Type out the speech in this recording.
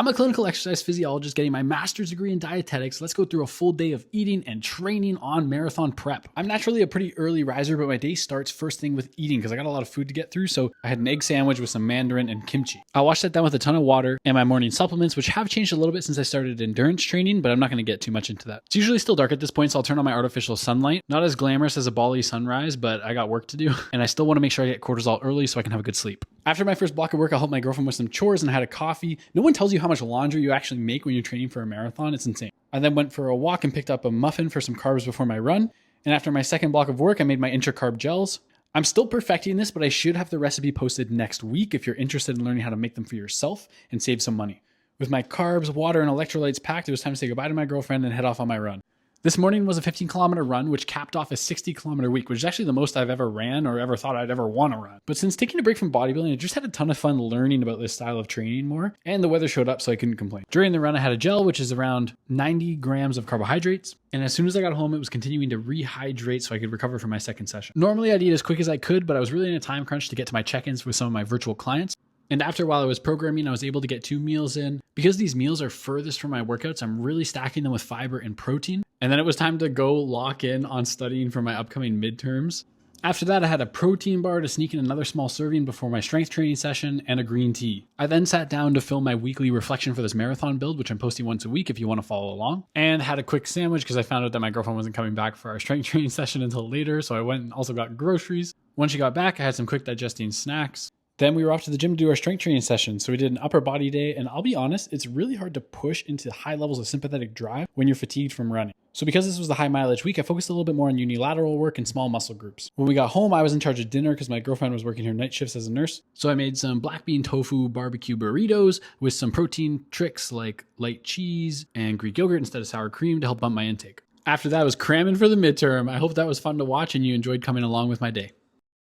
I'm a clinical exercise physiologist getting my master's degree in dietetics. Let's go through a full day of eating and training on marathon prep. I'm naturally a pretty early riser, but my day starts first thing with eating because I got a lot of food to get through. So I had an egg sandwich with some mandarin and kimchi. I washed that down with a ton of water and my morning supplements, which have changed a little bit since I started endurance training, but I'm not going to get too much into that. It's usually still dark at this point, so I'll turn on my artificial sunlight. Not as glamorous as a Bali sunrise, but I got work to do. And I still want to make sure I get cortisol early so I can have a good sleep. After my first block of work, I'll help my girlfriend with some chores and I had a coffee. No one tells you how much laundry you actually make when you're training for a marathon. It's insane. I then went for a walk and picked up a muffin for some carbs before my run. And after my second block of work, I made my intra-carb gels. I'm still perfecting this, but I should have the recipe posted next week if you're interested in learning how to make them for yourself and save some money. With my carbs, water, and electrolytes packed, it was time to say goodbye to my girlfriend and head off on my run. This morning was a 15-kilometer run, which capped off a 60-kilometer week, which is actually the most I've ever ran or ever thought I'd ever want to run. But since taking a break from bodybuilding, I just had a ton of fun learning about this style of training more, and the weather showed up, so I couldn't complain. During the run, I had a gel, which is around 90 grams of carbohydrates, and as soon as I got home, it was continuing to rehydrate so I could recover from my second session. Normally, I'd eat as quick as I could, but I was really in a time crunch to get to my check-ins with some of my virtual clients. And after while I was programming, I was able to get 2 meals in. Because these meals are furthest from my workouts, I'm really stacking them with fiber and protein. And then it was time to go lock in on studying for my upcoming midterms. After that, I had a protein bar to sneak in another small serving before my strength training session and a green tea. I then sat down to film my weekly reflection for this marathon build, which I'm posting once a week if you want to follow along. And had a quick sandwich because I found out that my girlfriend wasn't coming back for our strength training session until later. So I went and also got groceries. Once she got back, I had some quick digesting snacks. Then we were off to the gym to do our strength training session. So we did an upper body day, and I'll be honest, it's really hard to push into high levels of sympathetic drive when you're fatigued from running. So because this was the high mileage week, I focused a little bit more on unilateral work and small muscle groups. When we got home, I was in charge of dinner because my girlfriend was working her night shifts as a nurse. So I made some black bean tofu barbecue burritos with some protein tricks like light cheese and Greek yogurt instead of sour cream to help bump my intake. After that, I was cramming for the midterm. I hope that was fun to watch and you enjoyed coming along with my day.